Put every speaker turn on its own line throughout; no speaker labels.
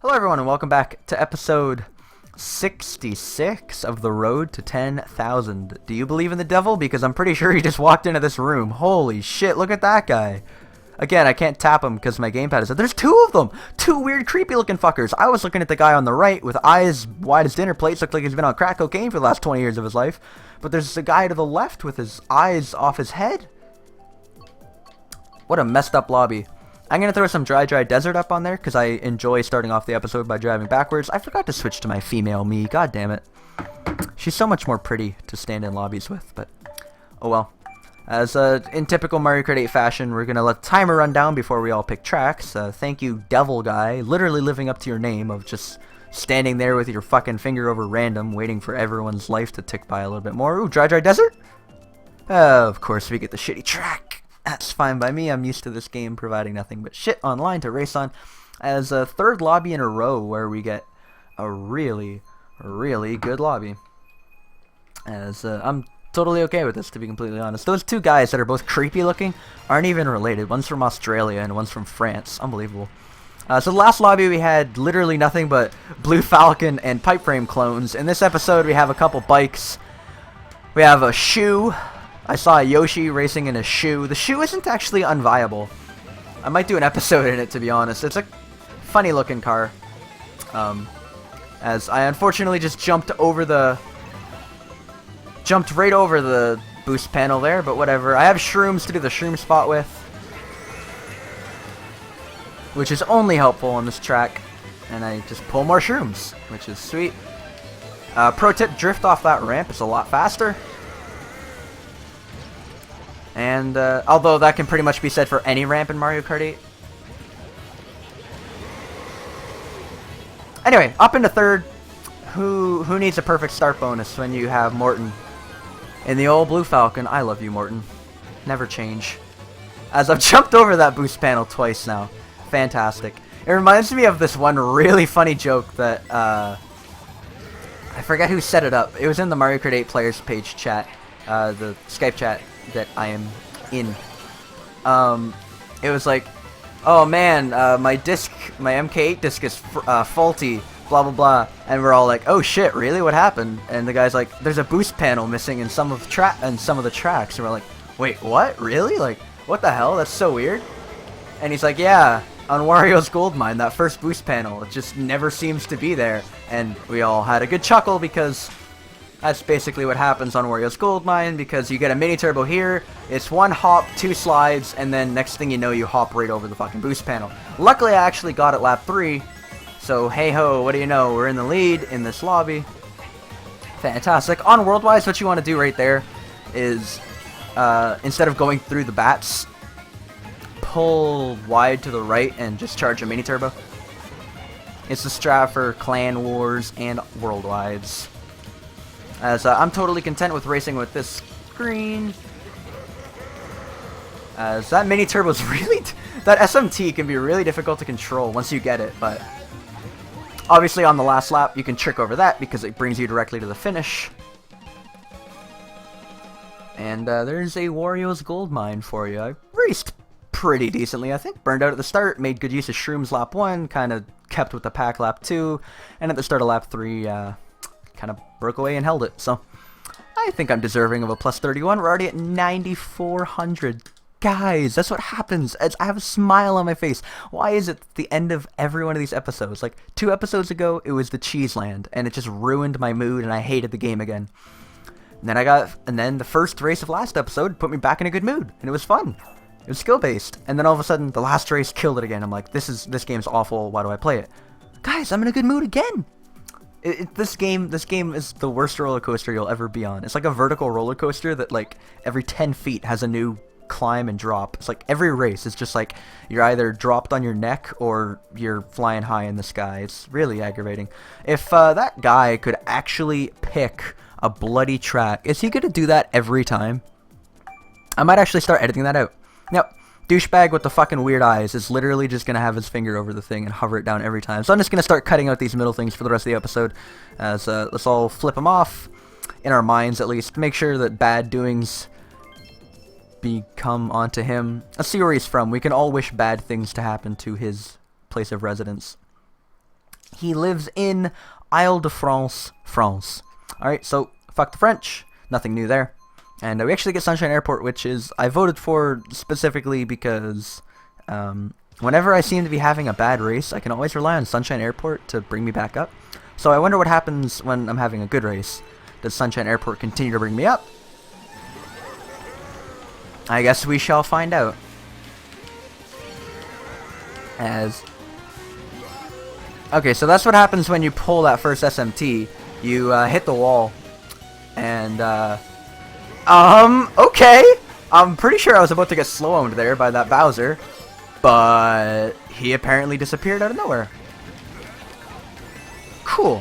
Hello everyone and welcome back to episode 66 of The Road to 10,000. Do you believe in the devil? Because I'm pretty sure he just walked into this room. Holy shit, look at that guy. Again, I can't tap him because my gamepad is... There's two of them! Two weird creepy looking fuckers. I was looking at the guy on the right with eyes wide as dinner plates. Looked like he's been on crack cocaine for the last 20 years of his life. But there's a guy to the left with his eyes off his head. What a messed up lobby. I'm going to throw some Dry Desert up on there because I enjoy starting off the episode by driving backwards. I forgot to switch to my female me. God damn it. She's so much more pretty to stand in lobbies with, but oh well. As in typical Mario Kart 8 fashion, we're going to let the timer run down before we all pick tracks. Thank you, Devil Guy, literally living up to your name of just standing there with your fucking finger over random, waiting for everyone's life to tick by a little bit more. Ooh, Dry Desert? Of course, we get the shitty track. That's fine by me. I'm used to this game providing nothing but shit online to race on. As a third lobby in a row where we get a really good lobby. As I'm totally okay with this, to be completely honest. Those two guys that are both creepy looking aren't even related. One's from Australia and one's from France. Unbelievable. So the last lobby we had literally nothing but Blue Falcon and Pipe Frame clones. In this episode we have a couple bikes. We have a shoe. I saw a Yoshi racing in a shoe. The shoe isn't actually unviable. I might do an episode in it, to be honest. It's a funny looking car. As I unfortunately just jumped right over the boost panel there, but whatever. I have shrooms to do the shroom spot with, which is only helpful on this track. And I just pull more shrooms, which is sweet. Pro tip, drift off that ramp. It's a lot faster. And, although that can pretty much be said for any ramp in Mario Kart 8. Anyway, up into third. Who needs a perfect start bonus when you have Morton in the old Blue Falcon? I love you, Morton. Never change. As I've jumped over that boost panel twice now. Fantastic. It reminds me of this one really funny joke that, I forget who set it up. It was in the Mario Kart 8 players page chat. The Skype chat that I am in. It was like, oh man, my MK8 disc is faulty, blah blah blah, and we're all like, oh shit, really? What happened? And the guy's like, there's a boost panel missing in some of the tracks, and we're like, wait, what? Really? Like, what the hell? That's so weird. And he's like, yeah, on Wario's Gold Mine, that first boost panel, it just never seems to be there. And we all had a good chuckle because that's basically what happens on Wario's Gold Mine, because you get a mini turbo here, it's one hop, two slides, and then next thing you know you hop right over the fucking boost panel. Luckily I actually got it lap 3, so hey ho, what do you know, we're in the lead in this lobby. Fantastic. On Worldwise, what you want to do right there is, instead of going through the bats, pull wide to the right and just charge a mini turbo. It's the strat for Clan Wars and Worldwides. As I'm totally content with racing with this screen. As that mini turbo is really... that SMT can be really difficult to control once you get it, but obviously on the last lap you can trick over that because it brings you directly to the finish. And there's a Wario's Gold Mine for you. I raced pretty decently, I think. Burned out at the start, made good use of shrooms lap 1, kind of kept with the pack lap 2, and at the start of lap 3, kind of broke away and held it. So I think I'm deserving of a plus 31. We're already at 9,400. Guys, that's what happens. As I have a smile on my face. Why is it the end of every one of these episodes? Like 2 episodes ago, it was the Cheese Land, and it just ruined my mood, and I hated the game again. And then the first race of last episode put me back in a good mood, and it was fun. It was skill based, and then all of a sudden the last race killed it again. I'm like, this game's awful. Why do I play it? Guys, I'm in a good mood again. This game is the worst roller coaster you'll ever be on. It's like a vertical roller coaster that like every 10 feet has a new climb and drop. It's like every race is just like you're either dropped on your neck or you're flying high in the sky. It's really aggravating. If that guy could actually pick a bloody track, is he gonna do that every time? I might actually start editing that out. Yep. Douchebag with the fucking weird eyes is literally just going to have his finger over the thing and hover it down every time. So I'm just going to start cutting out these middle things for the rest of the episode. As let's all flip them off, in our minds at least. Make sure that bad doings become onto him. Let's see where he's from. We can all wish bad things to happen to his place of residence. He lives in Ile-de-France, France. Alright, so fuck the French. Nothing new there. And we actually get Sunshine Airport, which is I voted for specifically because whenever I seem to be having a bad race, I can always rely on Sunshine Airport to bring me back up. So I wonder what happens when I'm having a good race. Does Sunshine Airport continue to bring me up? I guess we shall find out. Okay, so that's what happens when you pull that first SMT. You hit the wall. And, okay. I'm pretty sure I was about to get slow-owned there by that Bowser. But he apparently disappeared out of nowhere. Cool.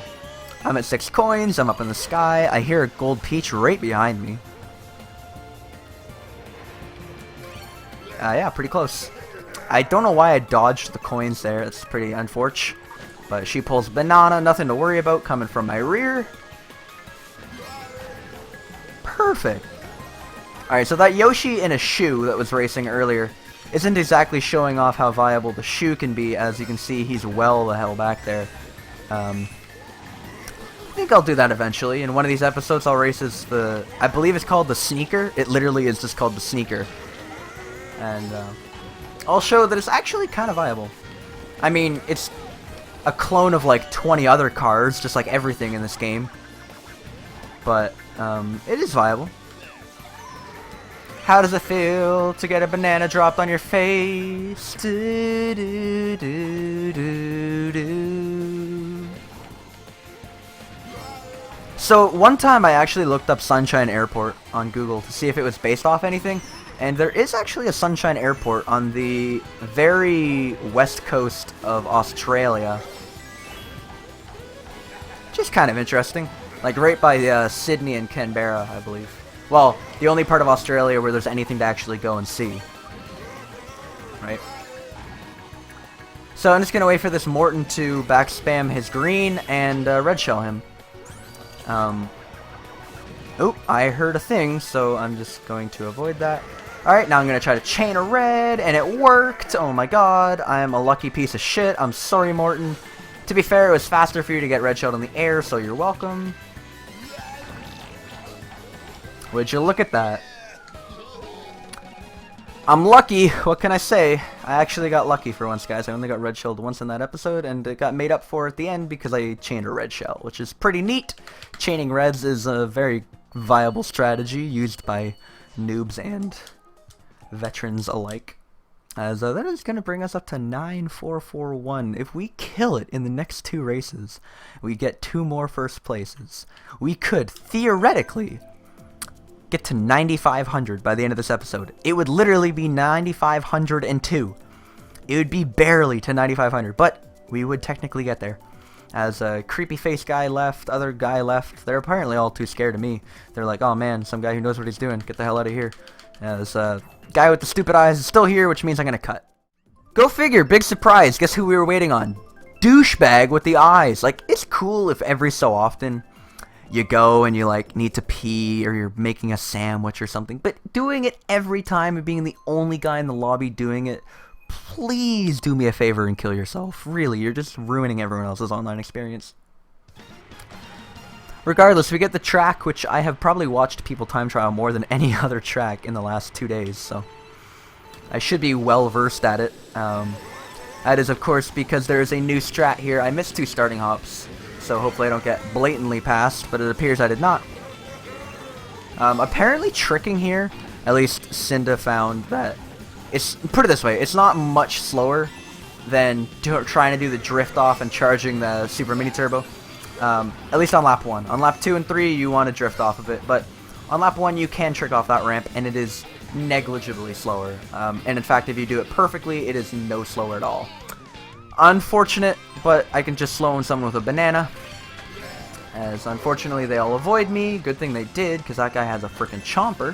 I'm at 6 coins. I'm up in the sky. I hear a gold peach right behind me. Yeah, pretty close. I don't know why I dodged the coins there. It's pretty unfortunate. But she pulls banana. Nothing to worry about coming from my rear. Perfect. Alright, so that Yoshi in a shoe that was racing earlier isn't exactly showing off how viable the shoe can be. As you can see, he's well the hell back there. I think I'll do that eventually. In one of these episodes, I'll race as the... I believe it's called the Sneaker. It literally is just called the Sneaker. And I'll show that it's actually kind of viable. I mean, it's a clone of like 20 other cars, just like everything in this game. But it is viable. How does it feel to get a banana dropped on your face? Do, do, do, do, do. So one time I actually looked up Sunshine Airport on Google to see if it was based off anything. And there is actually a Sunshine Airport on the very west coast of Australia. Which is kind of interesting. Like right by Sydney and Canberra, I believe. Well, the only part of Australia where there's anything to actually go and see. Right? So I'm just going to wait for this Morton to back spam his green and red shell him. Oh, I heard a thing, so I'm just going to avoid that. Alright, now I'm going to try to chain a red, and it worked! Oh my god, I am a lucky piece of shit. I'm sorry, Morton. To be fair, it was faster for you to get red shelled in the air, so you're welcome. Would you look at that? I'm lucky, what can I say? I actually got lucky for once, guys. I only got red shelled once in that episode, and it got made up for at the end because I chained a red shell, which is pretty neat. Chaining reds is a very viable strategy used by noobs and veterans alike. As that is going to bring us up to 9441. If we kill it in the next 2 races, we get 2 more first places. We could, theoretically, get to 9,500 by the end of this episode. It would literally be 9,502. It would be barely to 9,500, but we would technically get there. As a creepy face guy left, other guy left. They're apparently all too scared of me. They're like, oh man, some guy who knows what he's doing. Get the hell out of here. As guy with the stupid eyes is still here, which means I'm gonna cut. Go figure, big surprise. Guess who we were waiting on? Douchebag with the eyes. Like, it's cool if every so often you go and you like need to pee or you're making a sandwich or something, but doing it every time and being the only guy in the lobby doing it, please do me a favor and kill yourself. Really, you're just ruining everyone else's online experience. Regardless, we get the track, which I have probably watched people time trial more than any other track in the last 2 days, so I should be well versed at it. That is, of course, because there is a new strat here. I missed 2 starting hops, so hopefully I don't get blatantly passed, but it appears I did not. Apparently tricking here, at least Cinda found that it's, put it this way, it's not much slower than trying to do the drift off and charging the Super Mini Turbo. At least on lap 1. On lap 2 and 3, you want to drift off of it, but on lap 1, you can trick off that ramp, and it is negligibly slower. And in fact, if you do it perfectly, it is no slower at all. Unfortunate, but I can just slow in someone with a banana. As unfortunately, they all avoid me. Good thing they did, because that guy has a freaking chomper.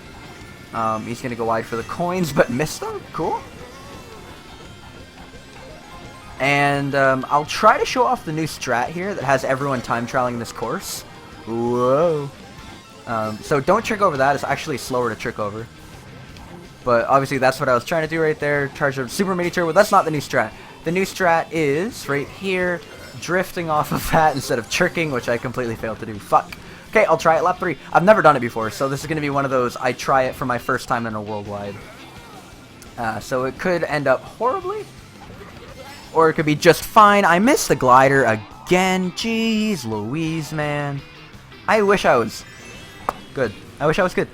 He's going to go wide for the coins, but missed them. Cool. And I'll try to show off the new strat here that has everyone time trialing this course. Whoa. So don't trick over that. It's actually slower to trick over. But obviously that's what I was trying to do right there. Charge a Super Mini Turbo. That's not the new strat. The new strat is right here. drifting off of that instead of tricking, which I completely failed to do. Fuck. Okay, I'll try it lap 3. I've never done it before, so this is going to be one of those I try it for my first time in a worldwide. So it could end up horribly, or it could be just fine. I missed the glider again. Jeez Louise, man. I wish I was good. I wish I was good.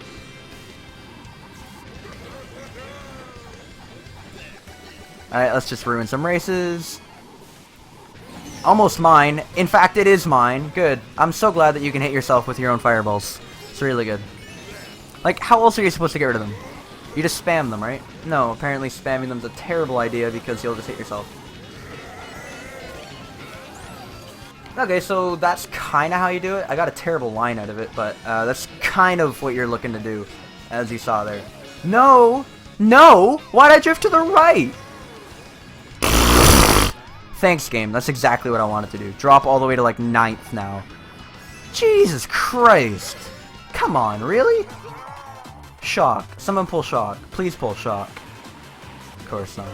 Alright, let's just ruin some races. Almost mine. In fact, it is mine. Good. I'm so glad that you can hit yourself with your own fireballs. It's really good. Like, how else are you supposed to get rid of them? You just spam them, right? No, apparently spamming them's a terrible idea because you'll just hit yourself. Okay, so that's kind of how you do it. I got a terrible line out of it, but that's kind of what you're looking to do, as you saw there. No! No! Why'd I drift to the right? Thanks, game. That's exactly what I wanted to do. Drop all the way to, like, 9th now. Jesus Christ. Come on, really? Shock. Someone pull Shock. Please pull Shock. Of course not.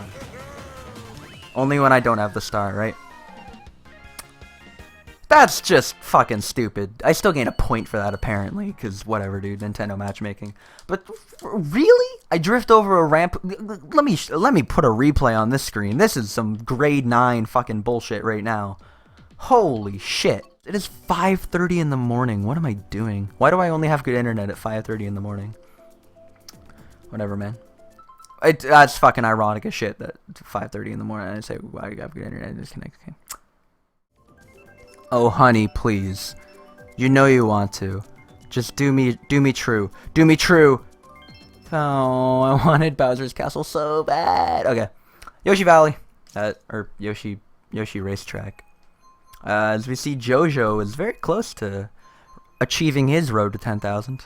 Only when I don't have the star, right? That's just fucking stupid. I still gain a point for that, apparently, because whatever, dude. Nintendo matchmaking. But really? I drift over a ramp. Let me put a replay on this screen. This is some grade 9 fucking bullshit right now. Holy shit. It is 5:30 in the morning. What am I doing? Why do I only have good internet at 5:30 in the morning? Whatever, man. That's fucking ironic as shit that 5:30 in the morning I say, why do you have good internet and disconnect? Okay. Oh, honey, please. You know you want to. Just do me true. Do me true. Oh, I wanted Bowser's Castle so bad. Okay. Yoshi Valley. Or Yoshi Racetrack. As we see, Jojo is very close to achieving his road to 10,000.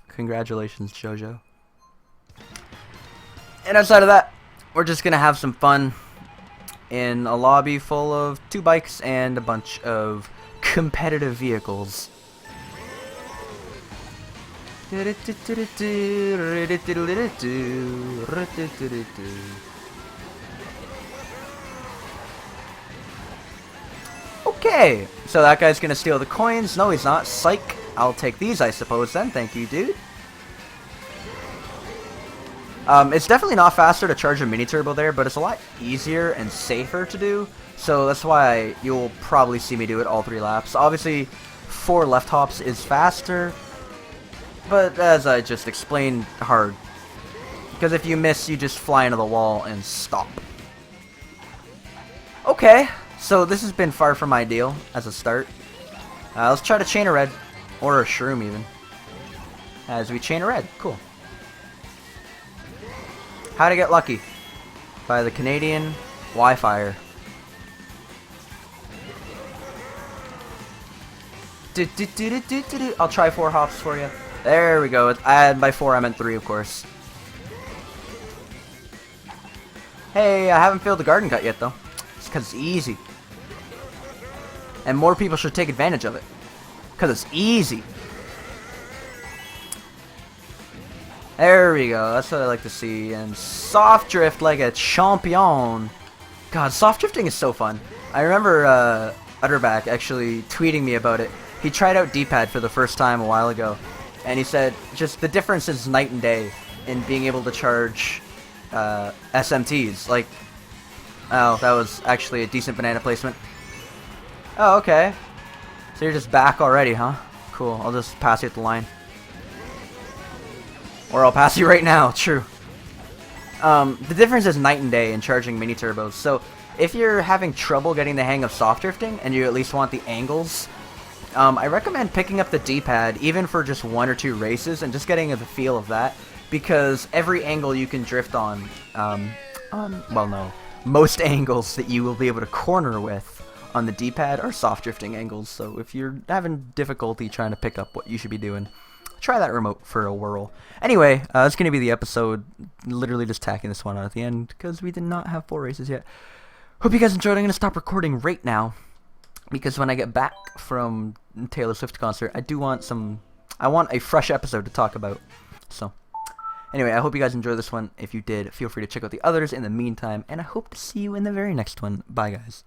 Congratulations, Jojo. And outside of that, we're just gonna have some fun in a lobby full of 2 bikes and a bunch of competitive vehicles. Okay, so that guy's gonna steal the coins. No, he's not. Psych. I'll take these, I suppose, then. Thank you, dude. It's definitely not faster to charge a mini turbo there, but it's a lot easier and safer to do. So that's why you'll probably see me do it all 3 laps. Obviously, 4 left hops is faster, but as I just explained, hard. Because if you miss, you just fly into the wall and stop. Okay, so this has been far from ideal as a start. Let's try to chain a red, or a shroom even. As we chain a red, cool. How to Get Lucky by the Canadian Wi-Fi. I'll try 4 hops for you. There we go. And by 4 I meant 3, of course. Hey, I haven't filled the garden cut yet though. It's because it's easy. And more people should take advantage of it. Because it's easy. There we go, that's what I like to see. And soft drift like a champion. God, soft drifting is so fun. I remember Utterback actually tweeting me about it. He tried out D-pad for the first time a while ago. And he said just the difference is night and day in being able to charge SMTs. Like, oh, that was actually a decent banana placement. Oh, okay. So you're just back already, huh? Cool, I'll just pass you at the line. Or I'll pass you right now, true. The difference is night and day in charging mini turbos. So if you're having trouble getting the hang of soft drifting and you at least want the angles, I recommend picking up the D-pad even for just 1 or 2 races and just getting the feel of that, because every angle you can drift on, well, no, most angles that you will be able to corner with on the D-pad are soft drifting angles. So if you're having difficulty trying to pick up what you should be doing, try that remote for a whirl. Anyway, it's going to be the episode, literally just tacking this one on at the end, because we did not have 4 races yet. Hope you guys enjoyed. I'm going to stop recording right now, because when I get back from Taylor Swift concert, I want a fresh episode to talk about. So, anyway, I hope you guys enjoyed this one. If you did, feel free to check out the others in the meantime, and I hope to see you in the very next one. Bye, guys.